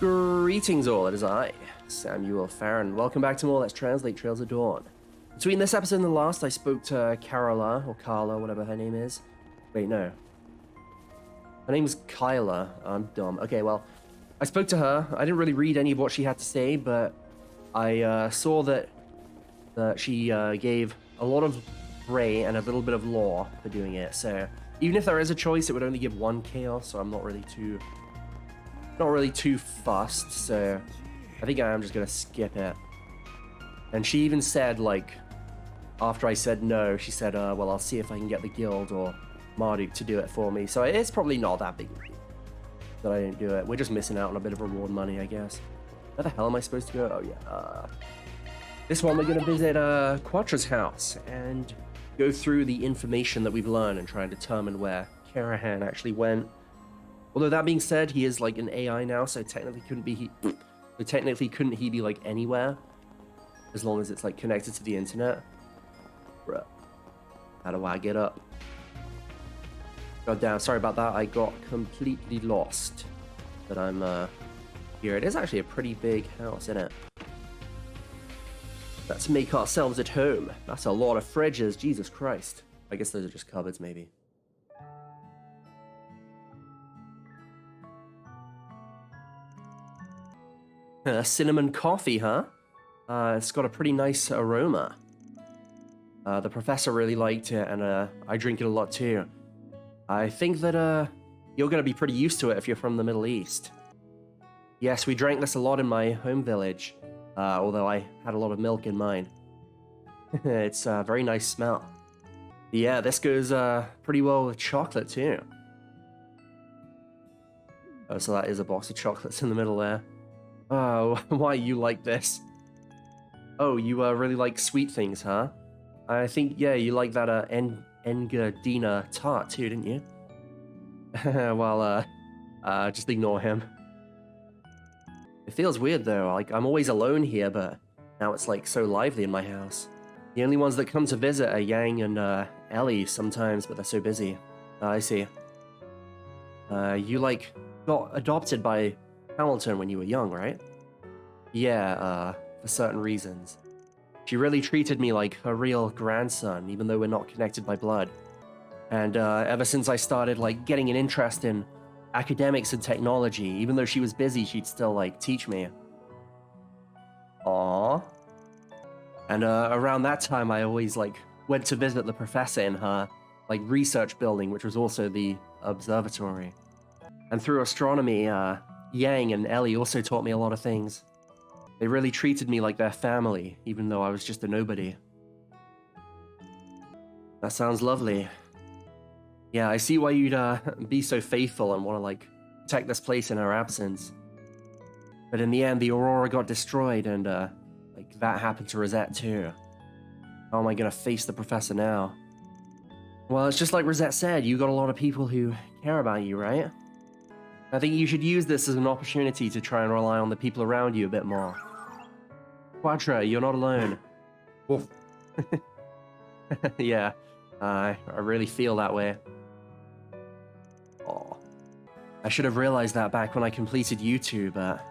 Greetings all, it is I, Samuel Farron. Welcome back to more Let's Translate Trails of Dawn. Between this episode and the last, I spoke to Carola, or Carla, whatever her name is. Wait, no. Her name's Kyla. I'm dumb. Okay, well, I spoke to her. I didn't really read any of what she had to say, but I saw that she gave a lot of gray and a little bit of law for doing it. So even if there is a choice, it would only give one chaos, so I'm not really too fussed, so I think I am just gonna skip it. And she even said, like, after I said no, she said, well, I'll see if I can get the guild or Marduk to do it for me. So it's probably not that big that I didn't do it. We're just missing out on a bit of reward money, I guess. Where the hell am I supposed to go? Oh yeah, this one we're gonna visit Cuatra's house and go through the information that we've learned and try and determine where Callaghan actually went. Although that being said, he is like an AI now, so technically couldn't he be like anywhere, as long as it's like connected to the internet. Bruh. How do I get up? God damn, sorry about that. I got completely lost. But I'm here. It is actually a pretty big house, isn't it? Let's make ourselves at home. That's a lot of fridges, Jesus Christ. I guess those are just cupboards, maybe. Cinnamon coffee, huh? It's got a pretty nice aroma. The professor really liked it, and I drink it a lot too. I think that you're going to be pretty used to it if you're from the Middle East. Yes, we drank this a lot in my home village, although I had a lot of milk in mine. It's a very nice smell. Yeah, this goes pretty well with chocolate too. Oh, so that is a box of chocolates in the middle there. Oh, why you like this? Oh, you really like sweet things, huh? I think, yeah, you like that Engadina tart too, didn't you? Well, just ignore him. It feels weird though, like I'm always alone here, but now it's like so lively in my house. The only ones that come to visit are Yang and Ellie sometimes, but they're so busy. I see. You like got adopted by Hamilton when you were young, right? Yeah, for certain reasons. She really treated me like her real grandson, even though we're not connected by blood. And ever since I started like getting an interest in academics and technology, even though she was busy, she'd still like teach me. Aww. And around that time, I always like went to visit the professor in her like research building, which was also the observatory. And through astronomy, Yang and Ellie also taught me a lot of things. They really treated me like their family, even though I was just a nobody. That sounds lovely. Yeah, I see why you'd be so faithful and want to like protect this place in her absence. But in the end, the Aurora got destroyed, and like that happened to Rosette too. How am I gonna face the professor now? Well, it's just like Rosette said, you got a lot of people who care about you, right? I think you should use this as an opportunity to try and rely on the people around you a bit more. Cuatra, you're not alone. Woof. Yeah, I really feel that way. Aw. I should have realized that back when I completed YouTube, but...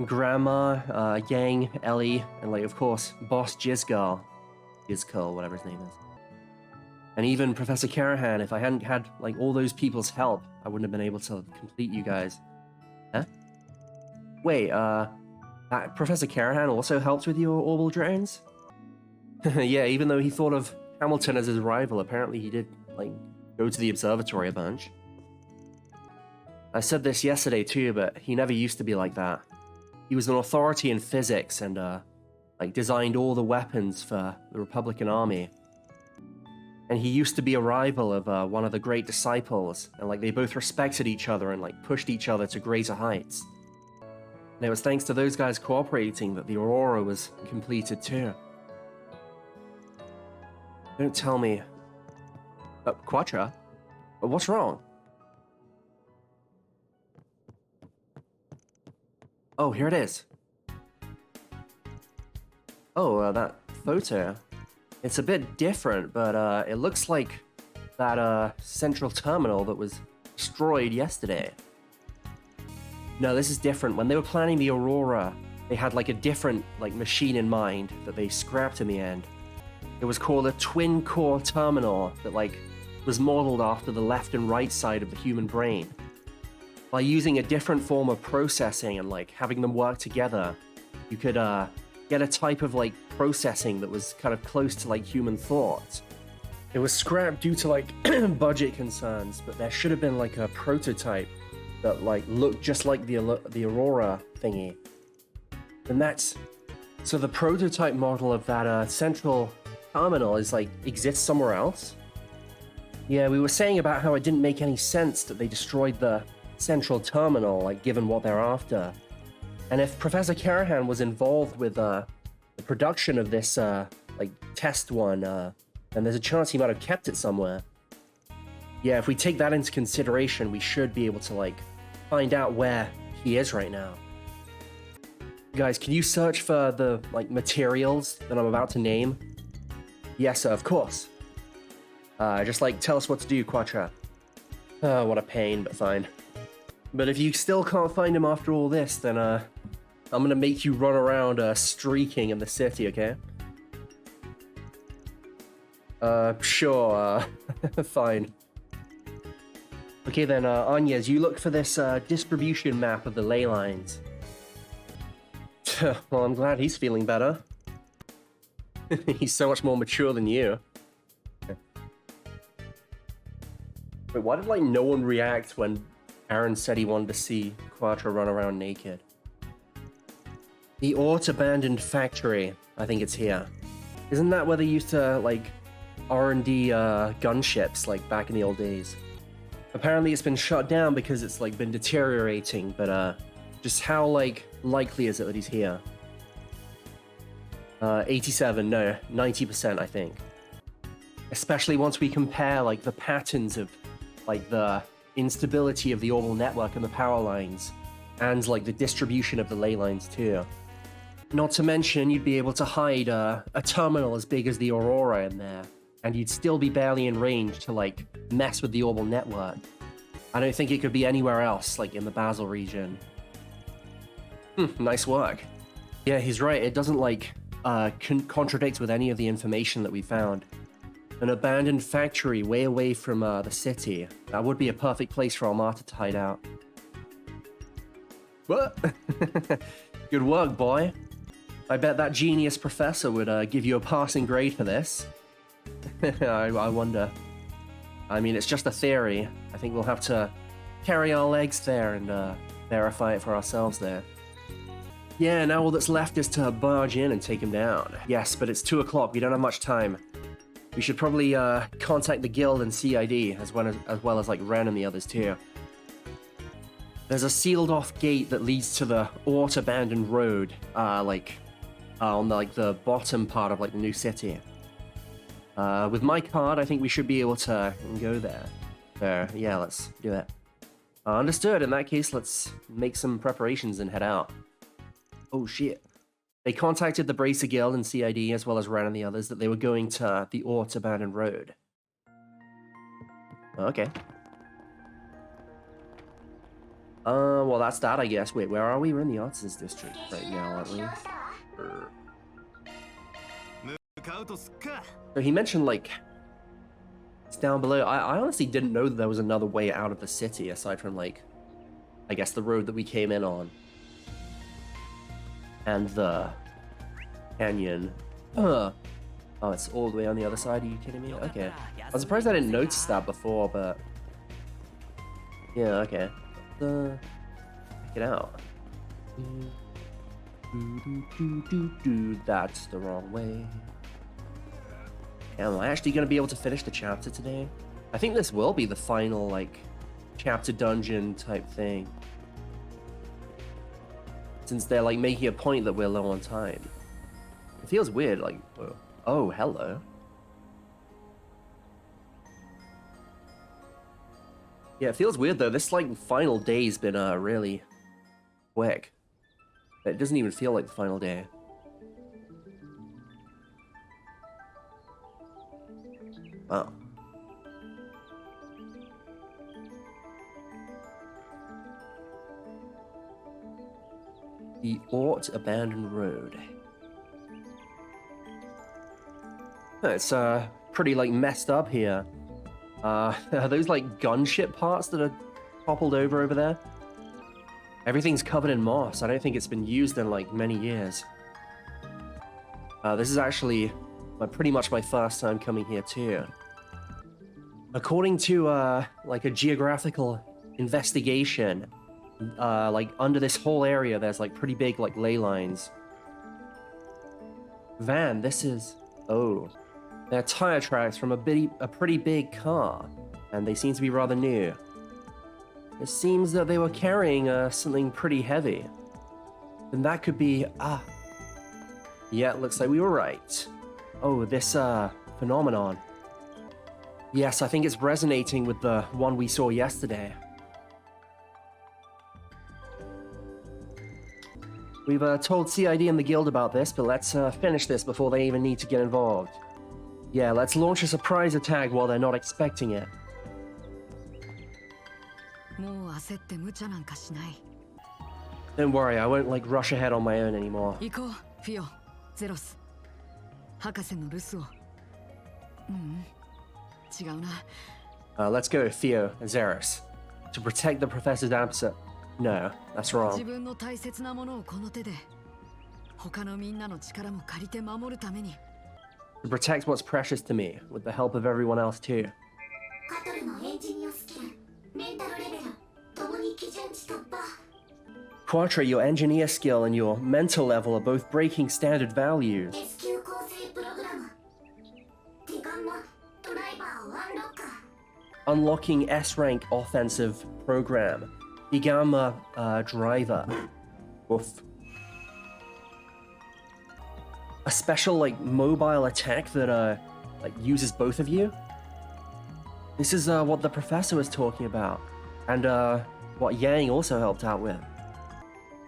Grandma, Yang, Ellie, and like, of course, Boss Jizgal, whatever his name is. And even Professor Callaghan, if I hadn't had, like, all those people's help, I wouldn't have been able to complete you guys. Huh? Wait, that Professor Callaghan also helped with your orbital drones? Yeah, even though he thought of Hamilton as his rival, apparently he did, like, go to the observatory a bunch. I said this yesterday too, but he never used to be like that. He was an authority in physics and, like, designed all the weapons for the Republican Army. And he used to be a rival of one of the great disciples, and like they both respected each other and like pushed each other to greater heights. And it was thanks to those guys cooperating that the Aurora was completed too. Don't tell me... Cuatra? What's wrong? Oh, here it is. Oh, that photo. It's a bit different, but it looks like that central terminal that was destroyed yesterday. No, this is different. When they were planning the Aurora, they had like a different like machine in mind that they scrapped in the end. It was called a twin core terminal that like was modeled after the left and right side of the human brain. By using a different form of processing and like having them work together, you could get a type of like processing that was kind of close to like human thought. It was scrapped due to like budget concerns, but there should have been like a prototype that like looked just like the Aurora thingy. And that's so the prototype model of that central terminal is like exists somewhere else. Yeah, we were saying about how it didn't make any sense that they destroyed the central terminal, like given what they're after. And if Professor Callaghan was involved with the production of this like test one, then there's a chance he might have kept it somewhere. Yeah, if we take that into consideration, we should be able to like find out where he is right now. Guys, can you search for the like materials that I'm about to name? Yes, sir, of course. Just like tell us what to do, Cuatra. What a pain, but fine. But if you still can't find him after all this, then I'm gonna make you run around streaking in the city, okay? Sure, fine. Okay then, Agnes, you look for this distribution map of the ley lines. Well, I'm glad he's feeling better. He's so much more mature than you. Wait, why did like no one react when Aaron said he wanted to see Cuatra run around naked? The Ort abandoned factory. I think it's here. Isn't that where they used to like R&D gunships like back in the old days? Apparently it's been shut down because it's like been deteriorating, but just how like likely is it that he's here? 87, no, 90% I think. Especially once we compare like the patterns of like the instability of the orbital network and the power lines, and like the distribution of the ley lines too. Not to mention you'd be able to hide a terminal as big as the Aurora in there, and you'd still be barely in range to like mess with the orbital network. I don't think it could be anywhere else like in the Basel region. Nice work. Yeah, he's right, it doesn't like contradict with any of the information that we found. An abandoned factory way away from the city. That would be a perfect place for Armata to hide out. What? Good work, boy. I bet that genius professor would give you a passing grade for this. I wonder. I mean, it's just a theory. I think we'll have to carry our legs there and verify it for ourselves there. Yeah, now all that's left is to barge in and take him down. Yes, but it's 2 o'clock. We don't have much time. We should probably contact the guild and CID as well as like Ren and the others too. There's a sealed off gate that leads to the Ort abandoned road, on the bottom part of like the new city. With my card, I think we should be able to go there. So yeah, let's do it. Understood. In that case, let's make some preparations and head out. Oh shit. They contacted the Bracer Guild and CID as well as Ren and the others that they were going to the Ort abandoned road. Okay. Well that's that I guess. Wait, where are we? We're in the Artisans District right now, aren't we? So he mentioned like it's down below. I honestly didn't know that there was another way out of the city aside from like I guess the road that we came in on. And the canyon. Oh, it's all the way on the other side. Are you kidding me? Okay. I'm surprised I didn't notice that before, but yeah, okay. Check it out. That's the wrong way. Am I actually gonna be able to finish the chapter today? I think this will be the final like chapter dungeon type thing. Since they're like making a point that we're low on time. It feels weird, like, whoa. Oh, hello. Yeah, it feels weird though. This like final day's been really quick. It doesn't even feel like the final day. Wow. The Ort Abandoned Road. It's pretty like messed up here. Are those like gunship parts that are toppled over there? Everything's covered in moss. I don't think it's been used in like many years. This is actually pretty much my first time coming here too. According to like a geographical investigation, like under this whole area, there's like pretty big like ley lines. Van, this is... Oh. They're tire tracks from a pretty big car, and they seem to be rather new. It seems that they were carrying something pretty heavy. And that could be... Ah. Yeah, it looks like we were right. Oh, this phenomenon. Yes, I think it's resonating with the one we saw yesterday. We've told CID and the guild about this, but let's finish this before they even need to get involved. Yeah, let's launch a surprise attack while they're not expecting it. Don't worry, I won't like rush ahead on my own anymore. Let's go, Theo, Zeros. To protect the professor's answer. No, that's wrong. To protect what's precious to me, with the help of everyone else too. Cuatra, your engineer skill and your mental level are both breaking standard values. Unlocking S-rank offensive program. Igama driver. Woof. A special like mobile attack that like uses both of you. This is what the professor was talking about, and what Yang also helped out with.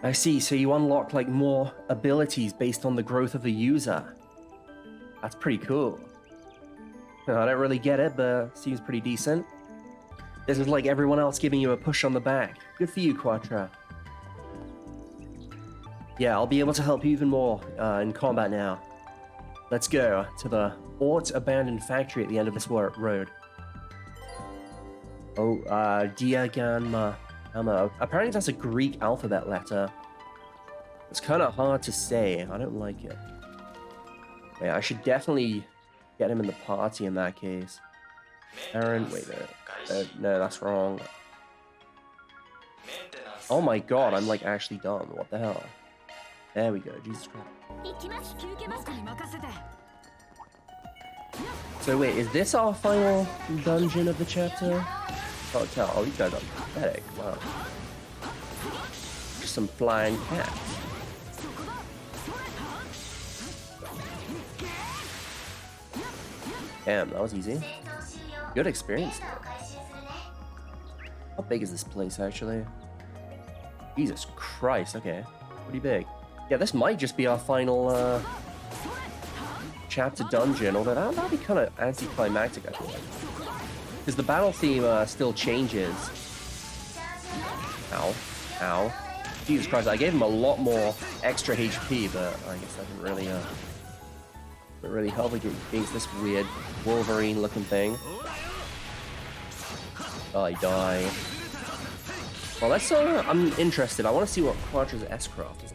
I see. So you unlock like more abilities based on the growth of the user. That's pretty cool. I don't really get it, but seems pretty decent. This is like everyone else giving you a push on the back. Good for you, Cuatra. Yeah, I'll be able to help you even more in combat now. Let's go to the Ort Abandoned Factory at the end of this road. Oh, Diaganma. Apparently that's a Greek alphabet letter. It's kind of hard to say. I don't like it. Wait, I should definitely get him in the party in that case. Aaron, wait a minute. No, that's wrong. Oh my god, I'm like actually dumb. What the hell? There we go, Jesus Christ. So wait, is this our final dungeon of the chapter? Oh, tell. Oh, you guys are pathetic. Wow. Just some flying cats. Damn, that was easy. Good experience. How big is this place, actually? Jesus Christ, okay. Pretty big. Yeah, this might just be our final, chapter dungeon, although that'd be kind of anticlimactic, I think. Because the battle theme, still changes. Ow. Ow. Jesus Christ, I gave him a lot more extra HP, but I guess that didn't really help against this weird Wolverine-looking thing. Oh, he died. Well, let's, I'm interested. I want to see what Cuatra's S-Craft is.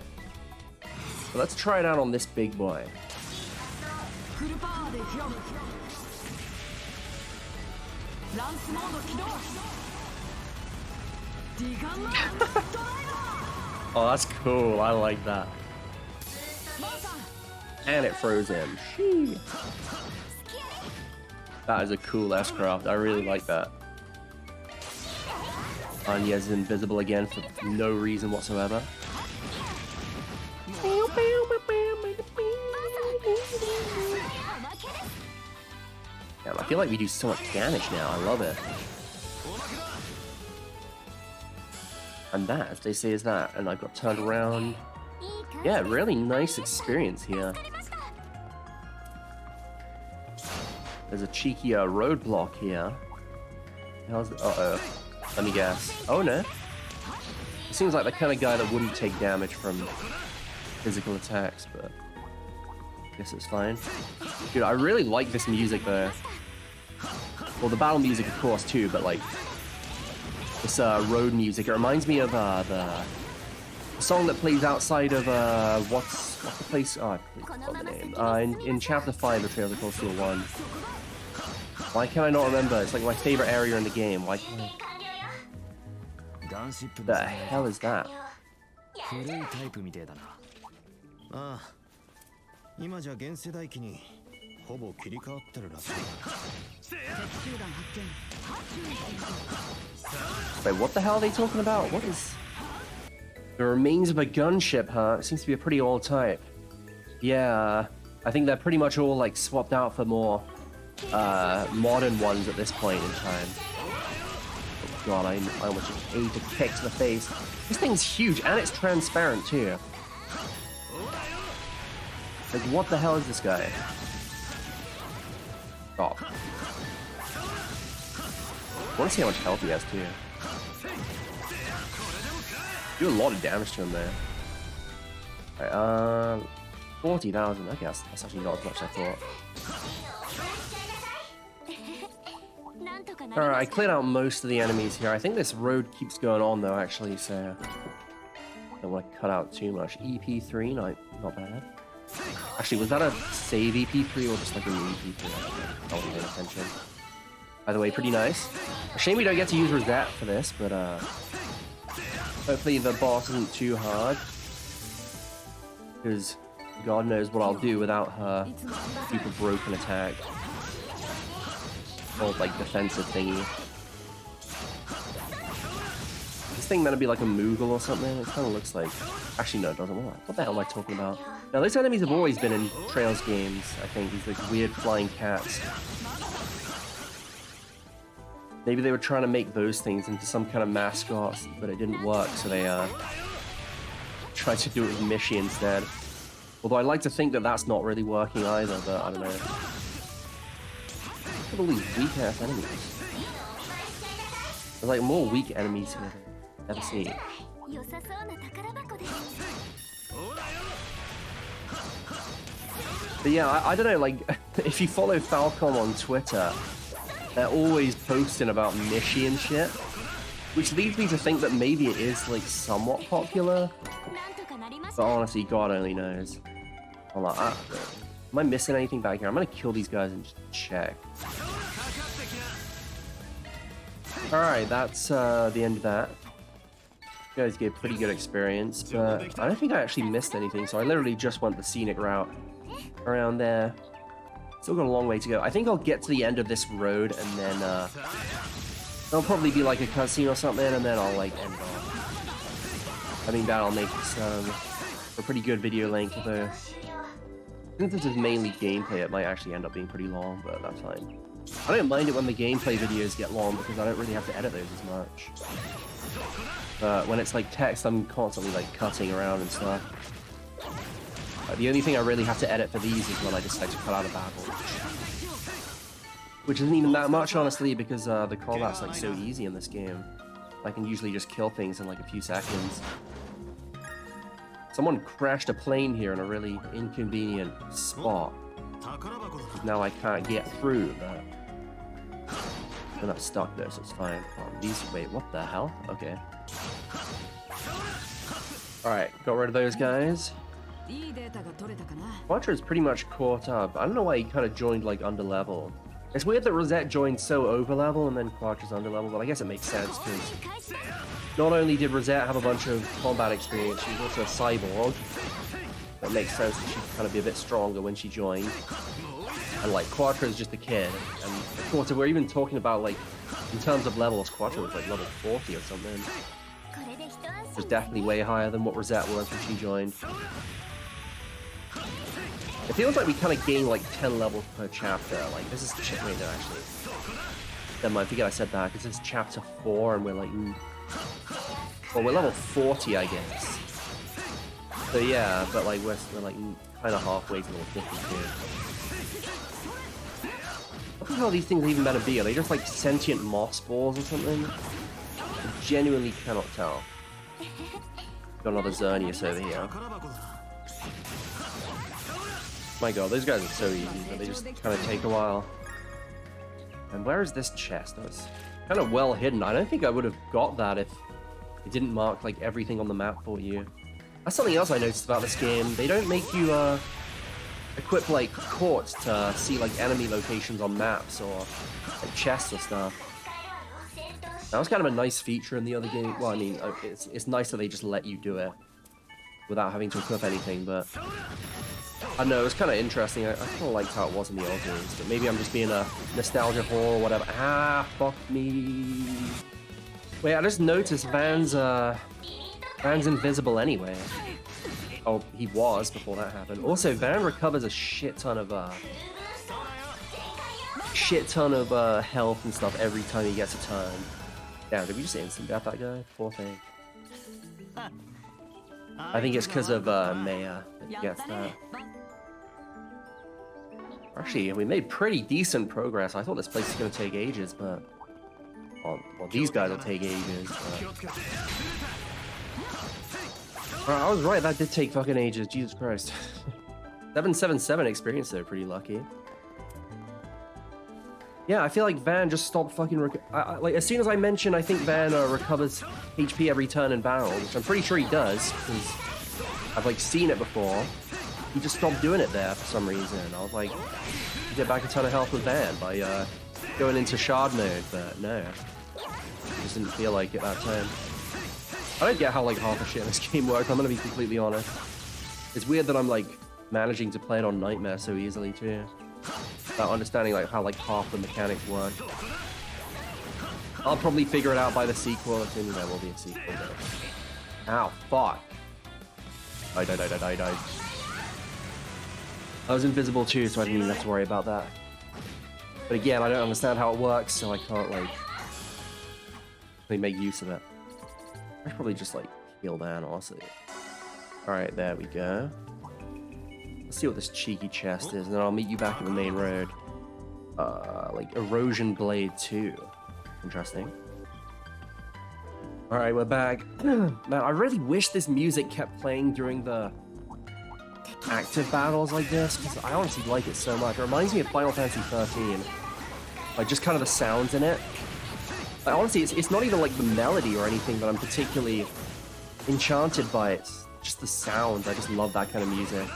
So let's try it out on this big boy. Oh, that's cool. I like that. And it froze him. That is a cool S-Craft. I really like that. Anya's invisible again for no reason whatsoever. Damn, I feel like we do so much damage now. I love it. And that, as they say, is that. And I got turned around. Yeah, really nice experience here. There's a cheeky roadblock here. How's it? Uh-oh. Let me guess. Oh no. It seems like the kind of guy that wouldn't take damage from physical attacks, but I guess it's fine. Dude, I really like this music though. Well, the battle music, of course, too, but like this road music. It reminds me of the song that plays outside of what's the place? Oh, I completely forgot the name. In Chapter 5 of Trails Across Steel 1. Why can I not remember? It's like my favorite area in the game. Why can't I? The hell is that? Wait, what the hell are they talking about? What is... The remains of a gunship, huh? It seems to be a pretty old type. Yeah, I think they're pretty much all like swapped out for more modern ones at this point in time. Oh god, I almost just ate a kick to the face. This thing's huge and it's transparent too. Like, what the hell is this guy? Stop. I want to see how much health he has too. Do a lot of damage to him there. Alright, 40,000, I guess. That's actually not as much as I thought. Alright, I cleared out most of the enemies here. I think this road keeps going on though, actually, so I don't want to cut out too much. EP3, not bad. Actually, was that a save EP3 or just like a new EP3? I wasn't paying attention. By the way, pretty nice. A shame we don't get to use Rosette for this, but hopefully the boss isn't too hard. Because God knows what I'll do without her super broken attack. Or like defensive thingy. This thing meant to be like a Moogle or something. It kind of looks like... Actually, no, it doesn't. What the hell am I talking about? Now, those enemies have always been in Trails games, I think. These like weird flying cats. Maybe they were trying to make those things into some kind of mascots, but it didn't work, so they tried to do it with Mishi instead. Although I like to think that that's not really working either, but I don't know. Look at all these weak-ass enemies. There's like more weak enemies than I've ever seen. But yeah, I don't know, like, if you follow Falcom on Twitter, they're always posting about Mishi and shit, which leads me to think that maybe it is, like, somewhat popular. But honestly, God only knows. Hold on, am I missing anything back here? I'm gonna kill these guys and just check. Alright, that's the end of that. You guys get pretty good experience, but I don't think I actually missed anything, so I literally just went the scenic route around there. Still got a long way to go. I think I'll get to the end of this road and then there'll probably be like a cutscene or something, and then I'll like end off. I mean, that'll make this a pretty good video length, although since this is mainly gameplay, it might actually end up being pretty long, but that's fine. I don't mind it when the gameplay videos get long because I don't really have to edit those as much. But when it's like text, I'm constantly like cutting around and stuff. The only thing I really have to edit for these is when I decide to cut out a battle. Which isn't even that much, honestly, because the combat's like so easy in this game. I can usually just kill things in like a few seconds. Someone crashed a plane here in a really inconvenient spot. Now I can't get through, but I'm not stuck there, so it's fine. Wait, what the hell? Okay. Alright, got rid of those guys. Cuatra is pretty much caught up. I don't know why he kind of joined like under level. It's weird that Rosette joined so over level and then Cuatra's under level, but I guess it makes sense because not only did Rosette have a bunch of combat experience, she's also a cyborg. It makes sense that she'd kind of be a bit stronger when she joined. And like Cuatra is just a kid, and of course if we're even talking about like in terms of levels, Cuatra was like level 40 or something. It was definitely way higher than what Rosette was when she joined. It feels like we kind of gain like 10 levels per chapter. Like this is wait, no, actually. Never mind, forget I said that because it's chapter 4 and we're like, well, we're level 40, I guess. So yeah, but like we're like kind of halfway to level 52. What the hell are these things even meant to be? Are they just like sentient moss balls or something? I genuinely cannot tell. Got another Xerneas over here. My god, those guys are so easy, but they just kind of take a while. And where is this chest? That's kind of well hidden. I don't think I would have got that if it didn't mark like everything on the map for you. That's something else I noticed about this game. They don't make you equip like courts to see like enemy locations on maps or like chests or stuff. That was kind of a nice feature in the other game. Well, I mean, it's nice that they just let you do it without having to equip anything, but I don't know, it was kind of interesting. I kind of liked how it was in the old games, but maybe I'm just being a nostalgia whore or whatever. Ah, fuck me. Wait, I just noticed Van's invisible anyway. Oh, he was before that happened. Also, Van recovers a shit ton of health and stuff every time he gets a turn. Damn, did we just instant death that guy? Poor thing. I think it's because of Maya that he gets that. Actually, we made pretty decent progress. I thought this place was going to take ages, but... Well, these guys will take ages, but... I was right, that did take fucking ages. Jesus Christ. 777 experience though, pretty lucky. Yeah, I feel like Van just stopped fucking... like, as soon as I mention, I think Van recovers HP every turn in barrel, which I'm pretty sure he does, because I've, like, seen it before. He just stopped doing it there for some reason. I was like, get back a ton of health with Van by going into shard mode, but no. Just didn't feel like it that time. I don't get how, like, half the shit in this game works, I'm gonna be completely honest. It's weird that I'm, like, managing to play it on Nightmare so easily, too. Without understanding, like, how, like, half the mechanics work. I'll probably figure it out by the sequel, assuming there will be a sequel, though. Ow, fuck. I died. I was invisible, too, so I didn't even have to worry about that. But again, I don't understand how it works, so I can't, like, really make use of it. I should probably just, like, heal down, honestly. Alright, there we go. Let's see what this cheeky chest is, and then I'll meet you back at the main road. Like, Erosion Blade 2. Interesting. Alright, we're back. Man, I really wish this music kept playing during the active battles like this, because I honestly like it so much. It reminds me of Final Fantasy 13. Like, just kind of the sounds in it. Like, honestly, it's not even like the melody or anything that I'm particularly enchanted by. It's just the sounds. I just love that kind of music.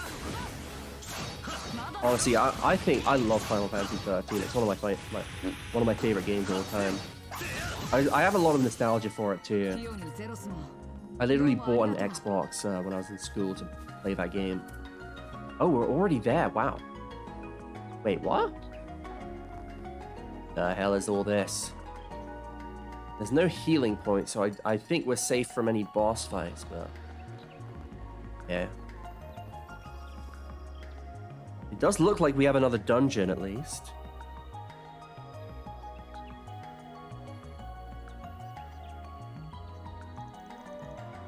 Honestly, I think I love Final Fantasy 13. It's one of my favorite games of all time. I have a lot of nostalgia for it too. I literally bought an Xbox when I was in school to play that game. Oh, we're already there. Wow. Wait, what? The hell is all this? There's no healing point, so I think we're safe from any boss fights, but... yeah. It does look like we have another dungeon, at least.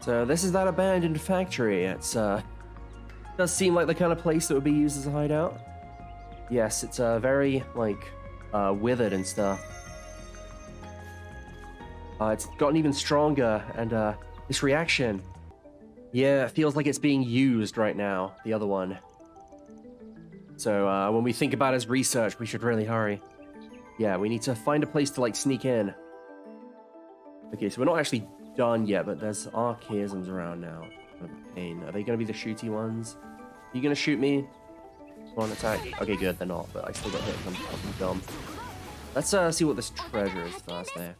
So this is that abandoned factory. It's does seem like the kind of place that would be used as a hideout. Yes, it's very like withered and stuff. It's gotten even stronger, and this reaction, yeah, it feels like it's being used right now. The other one. So when we think about his research, we should really hurry. Yeah, we need to find a place to like sneak in. Okay, so we're not actually done yet, but there's archaisms around now. Pain. Are they going to be the shooty ones? Are you going to shoot me? On attack? Okay, good, they're not, but I still got hit because I'm fucking dumb. Let's see what this treasure is first there.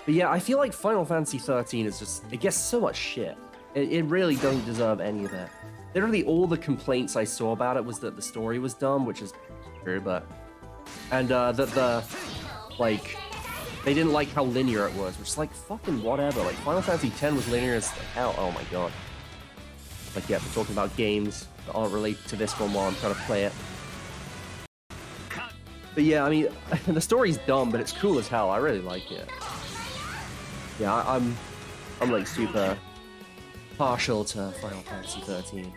But yeah, I feel like Final Fantasy 13 is just, it gets so much shit. It really doesn't deserve any of that. Literally all the complaints I saw about it was that the story was dumb, which is true, but... and that like, they didn't like how linear it was, which is like, fucking whatever. Like, Final Fantasy X was linear as hell. Oh my god. Like, yeah, we're talking about games that aren't related to this one while I'm trying to play it. But yeah, I mean, the story's dumb, but it's cool as hell. I really like it. Yeah, I'm like super partial to Final Fantasy 13.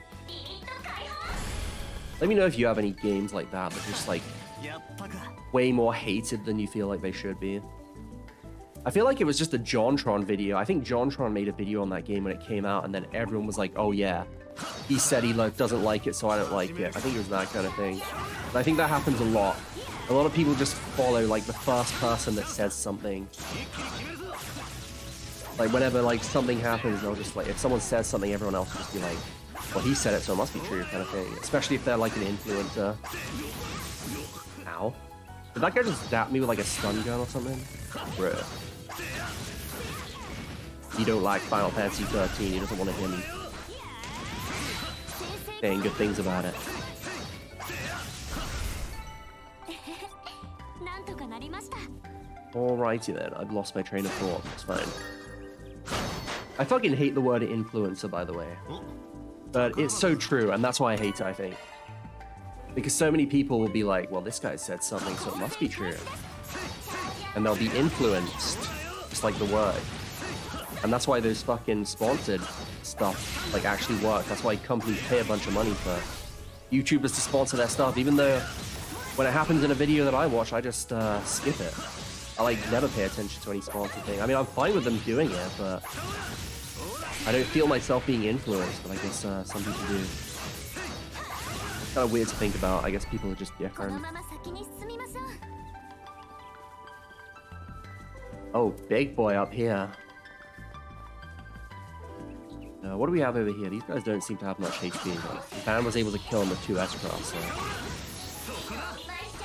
Let me know if you have any games like that that are just like way more hated than you feel like they should be. I feel like it was just a JonTron video. I think JonTron made a video on that game when it came out, and then everyone was like, oh yeah, he said he doesn't like it, so I don't like it. I think it was that kind of thing. And I think that happens a lot. A lot of people just follow like the first person that says something. Like whenever like something happens, they'll just like, if someone says something, everyone else will just be like, well, he said it, so it must be true, kind of thing. Especially if they're like an influencer. Ow. Did that guy just zap me with like a stun gun or something? Bruh. You don't like Final Fantasy 13, he doesn't want to hear me saying good things about it. Alrighty then, I've lost my train of thought, it's fine. I fucking hate the word influencer, by the way. But it's so true, and that's why I hate it, I think. Because so many people will be like, well, this guy said something, so it must be true. And they'll be influenced, just like the word. And that's why those fucking sponsored stuff, like, actually work. That's why companies pay a bunch of money for YouTubers to sponsor their stuff, even though when it happens in a video that I watch, I just skip it. I, like, never pay attention to any sponsored thing. I mean, I'm fine with them doing it, but I don't feel myself being influenced, but I guess some people do. It's kind of weird to think about. I guess people are just different. Oh, big boy up here. What do we have over here? These guys don't seem to have much HP. Ban was able to kill him with 2 S-Cross, so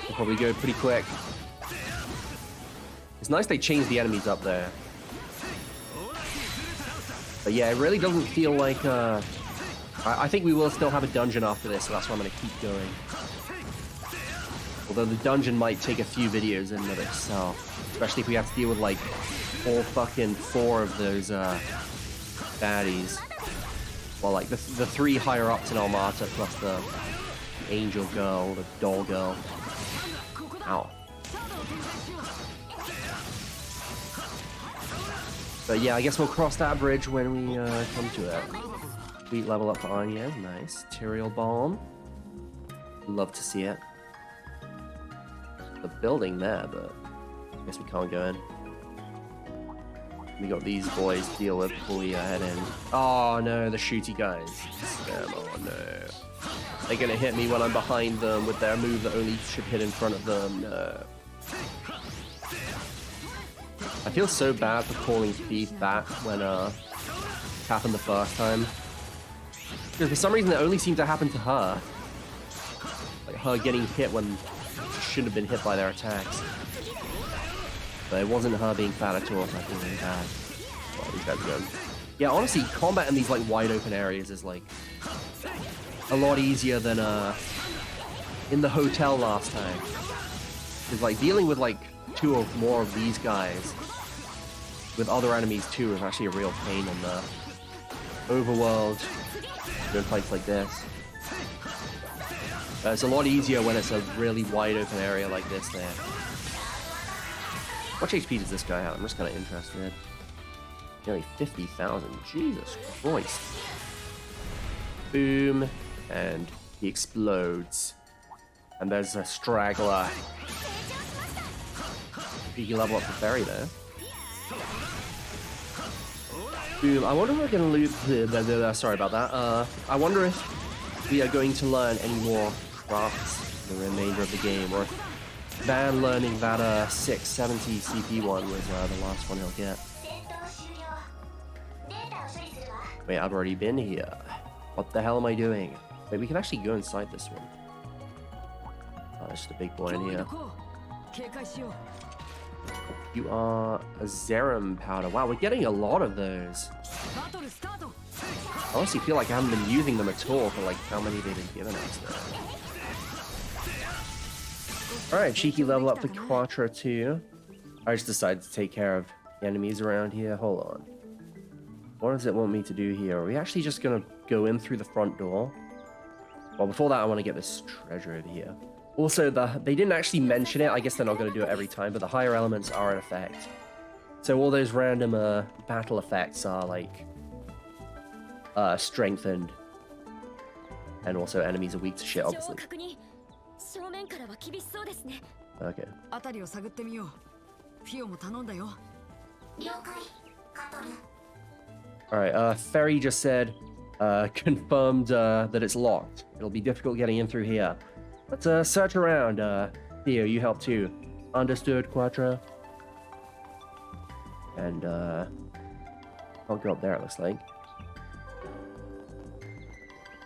we'll probably go pretty quick. It's nice they changed the enemies up there. But yeah, it really doesn't feel like... I think we will still have a dungeon after this, so that's why I'm going to keep going. Although the dungeon might take a few videos in and of itself. Especially if we have to deal with like all fucking 4 of those baddies. Well, like the 3 higher ups in Almata plus the angel girl, the doll girl. Ow. But yeah, I guess we'll cross that bridge when we come to it. Sweet level up for Anya, nice. Material bomb. Love to see it. The building there, but I guess we can't go in. We got these boys to deal with before we head in. Oh no, the shooty guys. Oh no. They're gonna hit me when I'm behind them with their move that only should hit in front of them. No. I feel so bad for calling Thief back when it happened the first time. Because for some reason it only seemed to happen to her. Like her getting hit when she shouldn't have been hit by their attacks. But it wasn't her being bad at all, so I feel really bad. Well, these guys are good. Yeah, honestly, combat in these like wide open areas is like a lot easier than in the hotel last time. Because like dealing with like 2 or more of these guys with other enemies too is actually a real pain in the overworld doing fights like this. It's a lot easier when it's a really wide open area like this there. How much HP does this guy have? I'm just kind of interested. Nearly 50,000. Jesus Christ. Boom. And he explodes. And there's a straggler. You can level up the ferry there. Boom. I wonder if we're going to lose... sorry about that. I wonder if we are going to learn any more crafts in the remainder of the game, or if Van learning that 670 CP one was the last one he'll get. Wait, I've already been here. What the hell am I doing? Wait, we can actually go inside this one. Oh, there's just a big boy in here. You are a Zerum powder. Wow, we're getting a lot of those. I honestly feel like I haven't been using them at all for like how many they've been giving us now. Alright, cheeky level up for Cuatra too. I just decided to take care of the enemies around here. Hold on. What does it want me to do here? Are we actually just gonna go in through the front door? Well, before that, I want to get this treasure over here. Also, they didn't actually mention it. I guess they're not going to do it every time, but the higher elements are in effect. So all those random battle effects are like strengthened. And also enemies are weak to shit, obviously. Okay. Alright, Ferry just said, confirmed that it's locked. It'll be difficult getting in through here. Let's search around. Theo, you help too. Understood, Cuatra. And, can't go up there, it looks like.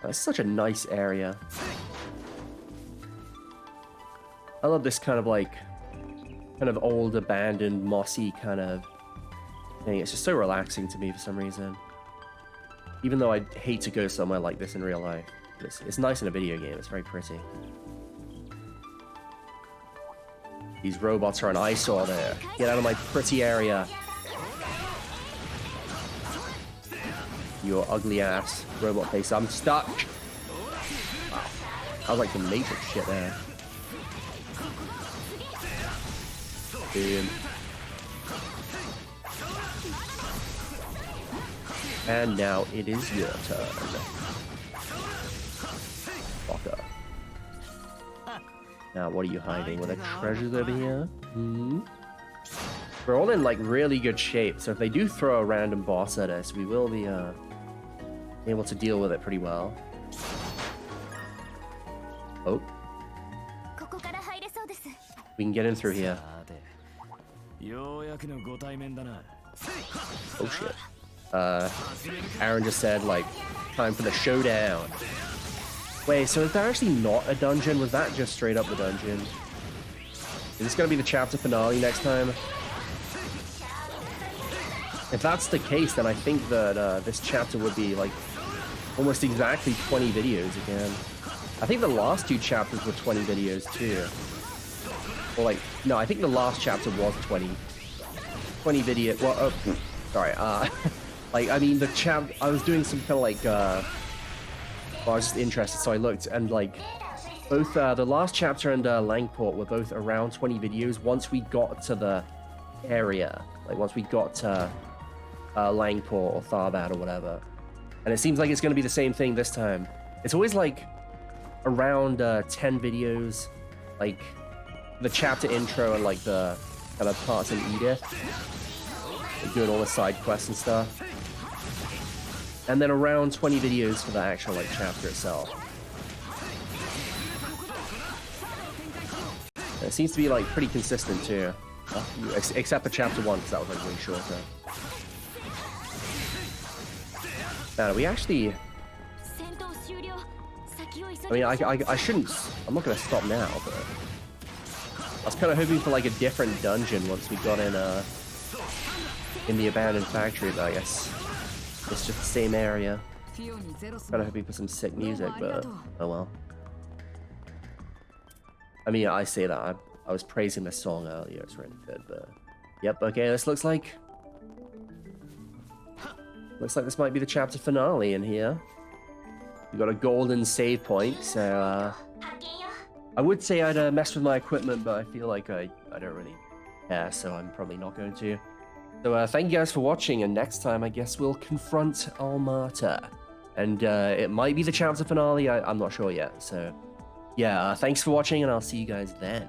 It's such a nice area. I love this kind of like, old, abandoned, mossy kind of thing. It's just so relaxing to me for some reason. Even though I'd hate to go somewhere like this in real life. It's nice in a video game, it's very pretty. These robots are an eyesore there. Get out of my pretty area. Your ugly ass robot face. I'm stuck. Wow. I was like the Matrix shit there. Boom. And now it is your turn. Fucker. Now what are you hiding? Were there treasures over here? Hmm? We're all in like really good shape, so if they do throw a random boss at us, we will be able to deal with it pretty well. Oh. We can get in through here. Oh shit. Aaron just said like, time for the showdown. Wait, so is that actually not a dungeon? Was that just straight up the dungeon? Is this gonna be the chapter finale next time? If that's the case, then I think that this chapter would be like almost exactly 20 videos again. I think the last two chapters were 20 videos too. Or like, no, I think the last chapter was 20 video. Well, oh, sorry. Like, I mean, I was doing some kind of like, well, I was just interested, so I looked, and like, both the last chapter and Langport were both around 20 videos once we got to the area. Like, once we got to Langport or Tharbad or whatever. And it seems like it's going to be the same thing this time. It's always like around 10 videos, like the chapter intro and like the kind of parts in Edith, like doing all the side quests and stuff. And then around 20 videos for the actual like chapter itself. And it seems to be like pretty consistent too. Except for chapter 1, because that was like way shorter. Now, we actually... I mean, I shouldn't... I'm not going to stop now, but... I was kind of hoping for like a different dungeon once we got in the abandoned factory, but I guess it's just the same area. Kind of hoping for some sick music, but oh well. I mean, I say that. I was praising the song earlier, it's really good, but... Yep, okay, this looks like this might be the chapter finale in here. We got a golden save point, so I would say I'd mess with my equipment, but I feel like I don't really care, so I'm probably not going to. So thank you guys for watching, and next time I guess we'll confront Almata. And it might be the chapter finale, I'm not sure yet, so yeah, thanks for watching, and I'll see you guys then.